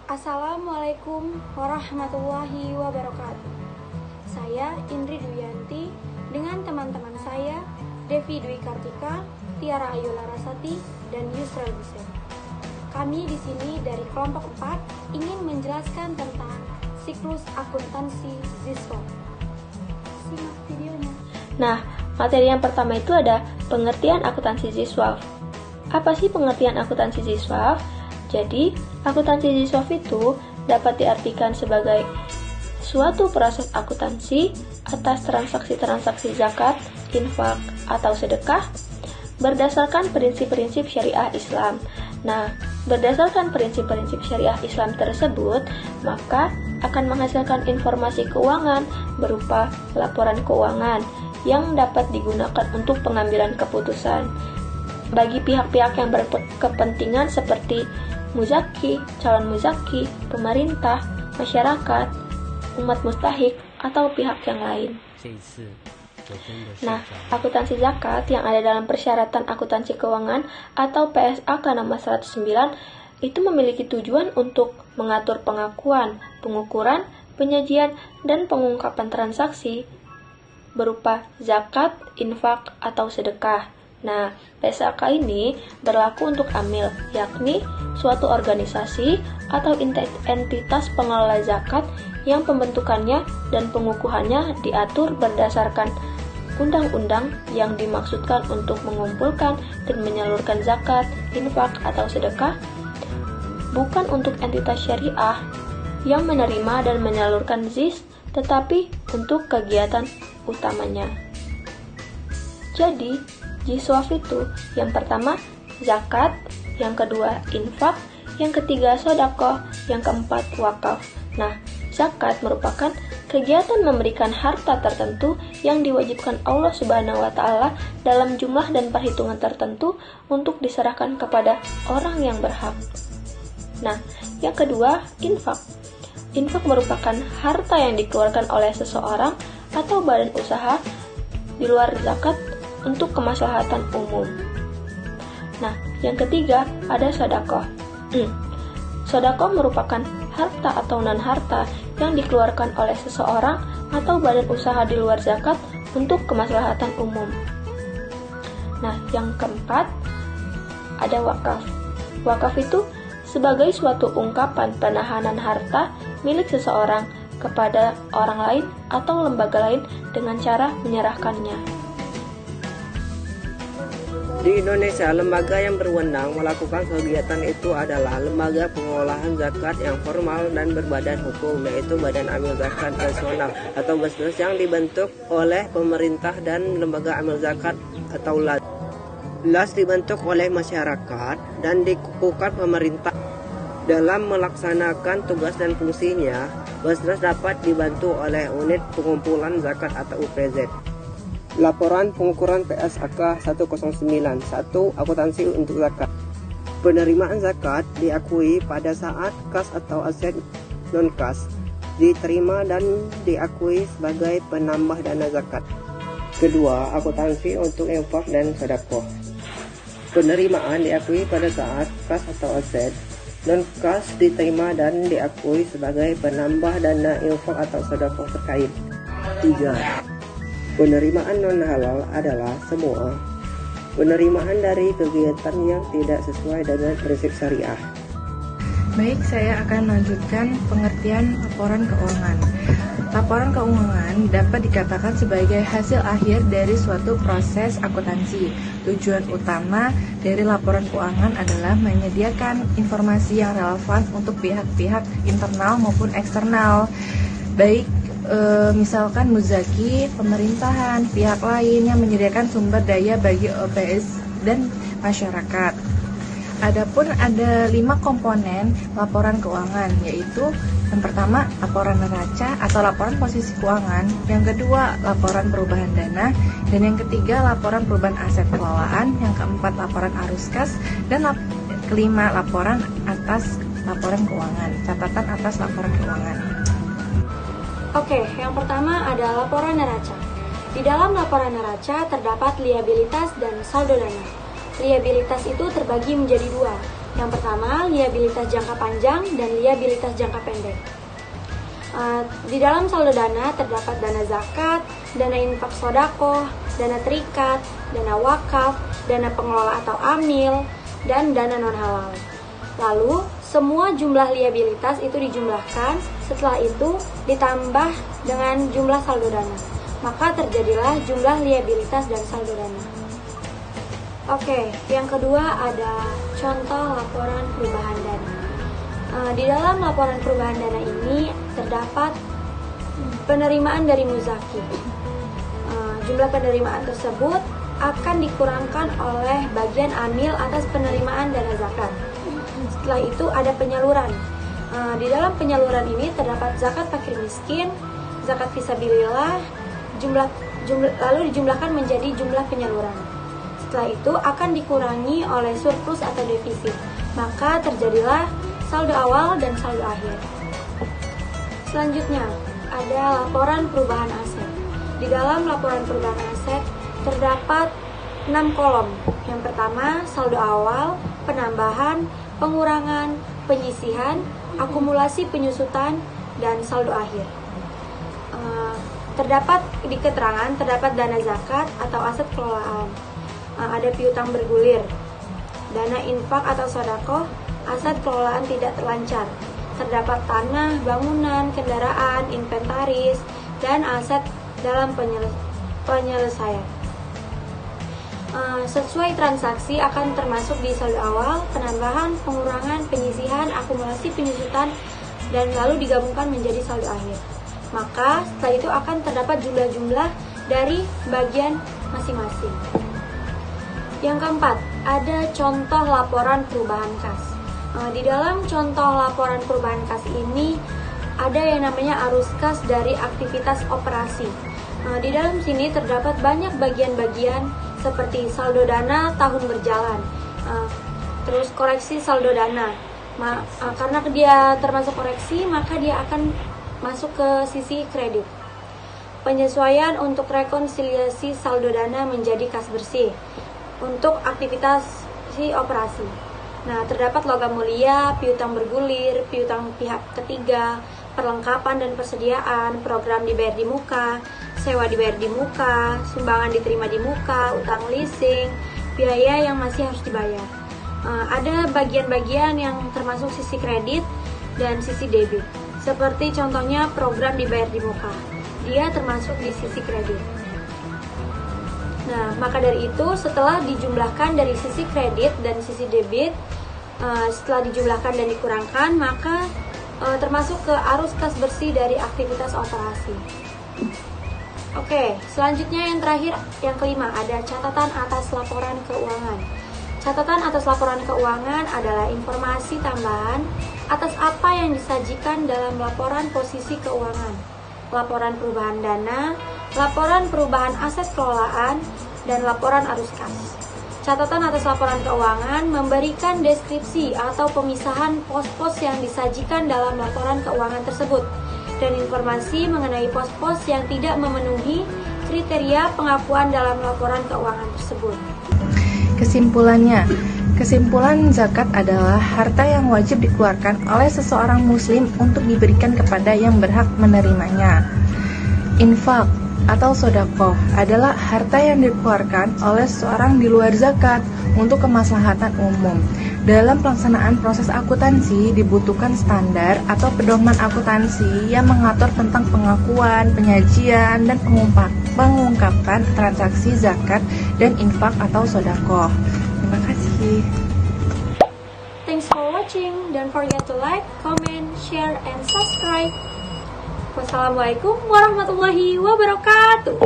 Assalamualaikum warahmatullahi wabarakatuh. Saya Indri Duyanti dengan teman-teman saya Devi Dwi Kartika, Tiara Ayu Larasati, dan Yusra Hussein. Kami di sini dari kelompok 4 ingin menjelaskan tentang siklus akuntansi ZISWAF. Simak videonya. Nah, materi yang pertama itu ada pengertian akuntansi ZISWAF. Apa sih pengertian akuntansi ZISWAF? Jadi, akuntansi ZISWAF itu dapat diartikan sebagai suatu proses akuntansi atas transaksi-transaksi zakat, infak, atau sedekah berdasarkan prinsip-prinsip syariah Islam. Nah, berdasarkan prinsip-prinsip syariah Islam tersebut, maka akan menghasilkan informasi keuangan berupa laporan keuangan yang dapat digunakan untuk pengambilan keputusan bagi pihak-pihak yang berkepentingan seperti muzaki, calon muzaki, pemerintah, masyarakat, umat mustahik, atau pihak yang lain. Nah, akuntansi zakat yang ada dalam persyaratan akuntansi keuangan atau PSAK nomor 109 itu memiliki tujuan untuk mengatur pengakuan, pengukuran, penyajian, dan pengungkapan transaksi berupa zakat, infak, atau sedekah. Nah, PSAK ini berlaku untuk AMIL, yakni suatu organisasi atau entitas pengelola zakat yang pembentukannya dan pengukuhannya diatur berdasarkan undang-undang yang dimaksudkan untuk mengumpulkan dan menyalurkan zakat, infak, atau sedekah, bukan untuk entitas syariah yang menerima dan menyalurkan ZIS, tetapi untuk kegiatan utamanya. Jadi, ZISWAF itu yang pertama zakat, yang kedua infak, yang ketiga sodaqah, yang keempat wakaf. Nah, zakat merupakan kegiatan memberikan harta tertentu yang diwajibkan Allah Subhanahu wa Ta'ala dalam jumlah dan perhitungan tertentu untuk diserahkan kepada orang yang berhak. Nah, yang kedua infak. Infak merupakan harta yang dikeluarkan oleh seseorang atau badan usaha di luar zakat untuk kemaslahatan umum. Nah, yang ketiga ada sedekah. Sedekah merupakan harta atau non-harta yang dikeluarkan oleh seseorang atau badan usaha di luar zakat untuk kemaslahatan umum. Nah, yang keempat ada wakaf. Wakaf itu sebagai suatu ungkapan penahanan harta milik seseorang kepada orang lain atau lembaga lain dengan cara menyerahkannya. Di Indonesia, lembaga yang berwenang melakukan kegiatan itu adalah lembaga pengolahan zakat yang formal dan berbadan hukum, yaitu Badan Amil Zakat Nasional atau BAZNAS yang dibentuk oleh pemerintah, dan lembaga amil zakat atau LAS dibentuk oleh masyarakat dan dikukuhkan pemerintah. Dalam melaksanakan tugas dan fungsinya, BAZNAS dapat dibantu oleh unit pengumpulan zakat atau UPZ. Laporan pengukuran PSAK 109. 1. Akuntansi untuk zakat. Penerimaan zakat diakui pada saat kas atau aset non-kas diterima dan diakui sebagai penambah dana zakat. Kedua, akuntansi untuk infak dan sedekah. Penerimaan diakui pada saat kas atau aset non-kas diterima dan diakui sebagai penambah dana infak atau sedekah terkait. 3. Penerimaan non-halal adalah semua penerimaan dari kegiatan yang tidak sesuai dengan prinsip syariah. Baik, saya akan melanjutkan pengertian laporan keuangan. Laporan keuangan dapat dikatakan sebagai hasil akhir dari suatu proses akuntansi. Tujuan utama dari laporan keuangan adalah menyediakan informasi yang relevan untuk pihak-pihak internal maupun eksternal, baik misalkan muzaki, pemerintahan, pihak lain yang menyediakan sumber daya bagi OPS dan masyarakat. Adapun ada 5 komponen laporan keuangan, yaitu yang pertama laporan neraca atau laporan posisi keuangan, yang kedua laporan perubahan dana, dan yang ketiga laporan perubahan aset pengelolaan, yang keempat laporan arus kas, dan kelima laporan atas laporan keuangan, catatan atas laporan keuangan. Oke, yang pertama ada laporan neraca. Di dalam laporan neraca terdapat liabilitas dan saldo dana. Liabilitas itu terbagi menjadi 2, Yang pertama, liabilitas jangka panjang dan liabilitas jangka pendek. Di dalam saldo dana terdapat dana zakat, dana infak sodako, dana terikat, dana wakaf, dana pengelola atau amil, dan dana non halal. Lalu, semua jumlah liabilitas itu dijumlahkan, setelah itu ditambah dengan jumlah saldo dana. Maka terjadilah jumlah liabilitas dan saldo dana. Oke, yang kedua ada contoh laporan perubahan dana. Di dalam laporan perubahan dana ini terdapat penerimaan dari muzaki. Jumlah penerimaan tersebut akan dikurangkan oleh bagian amil atas penerimaan dana zakat. Setelah itu ada penyaluran. Di dalam penyaluran ini terdapat zakat fakir miskin, zakat fisabilillah, lalu dijumlahkan menjadi jumlah penyaluran. Setelah itu akan dikurangi oleh surplus atau defisit. Maka terjadilah saldo awal dan saldo akhir. Selanjutnya ada laporan perubahan aset. Di dalam laporan perubahan aset terdapat 6 kolom. Yang pertama, saldo awal, penambahan, pengurangan, penyisihan, akumulasi penyusutan, dan saldo akhir. Terdapat di keterangan terdapat dana zakat atau aset kelolaan, ada piutang bergulir, dana infak atau sodakoh, aset kelolaan tidak terlancar, terdapat tanah, bangunan, kendaraan, inventaris, dan aset dalam penyelesaian. Sesuai transaksi akan termasuk di saldo awal, penambahan, pengurangan, penyisihan, akumulasi penyusutan, dan lalu digabungkan menjadi saldo akhir. Maka setelah itu akan terdapat jumlah-jumlah dari bagian masing-masing. Yang keempat, ada contoh laporan perubahan kas. Di dalam contoh laporan perubahan kas ini ada yang namanya arus kas dari aktivitas operasi. Di dalam sini terdapat banyak bagian-bagian seperti saldo dana tahun berjalan, terus koreksi saldo dana. Karena dia termasuk koreksi, maka dia akan masuk ke sisi kredit. Penyesuaian untuk rekonsiliasi saldo dana menjadi kas bersih untuk aktivitas operasi. Nah, terdapat logam mulia, piutang bergulir, piutang pihak ketiga, perlengkapan dan persediaan, program dibayar di muka, sewa dibayar di muka, sumbangan diterima di muka, utang leasing, biaya yang masih harus dibayar. Ada bagian-bagian yang termasuk sisi kredit dan sisi debit. Seperti contohnya program dibayar di muka. Dia termasuk di sisi kredit. Nah, maka dari itu setelah dijumlahkan dari sisi kredit dan sisi debit, setelah dijumlahkan dan dikurangkan, maka termasuk ke arus kas bersih dari aktivitas operasi. Oke, selanjutnya yang terakhir, yang kelima, ada catatan atas laporan keuangan. Catatan atas laporan keuangan adalah informasi tambahan atas apa yang disajikan dalam laporan posisi keuangan, laporan perubahan dana, laporan perubahan aset kelolaan, dan laporan arus kas. Catatan atas laporan keuangan memberikan deskripsi atau pemisahan pos-pos yang disajikan dalam laporan keuangan tersebut dan informasi mengenai pos-pos yang tidak memenuhi kriteria pengakuan dalam laporan keuangan tersebut. Kesimpulan zakat adalah harta yang wajib dikeluarkan oleh seseorang muslim untuk diberikan kepada yang berhak menerimanya. Infak atau sodakoh adalah harta yang dikeluarkan oleh seseorang di luar zakat untuk kemaslahatan umum. Dalam pelaksanaan proses akuntansi dibutuhkan standar atau pedoman akuntansi yang mengatur tentang pengakuan, penyajian, dan pengungkapan transaksi zakat dan infak atau sodakoh. Terima kasih. Thanks for watching. Don't forget to like, comment, share, and subscribe. Wassalamualaikum warahmatullahi wabarakatuh.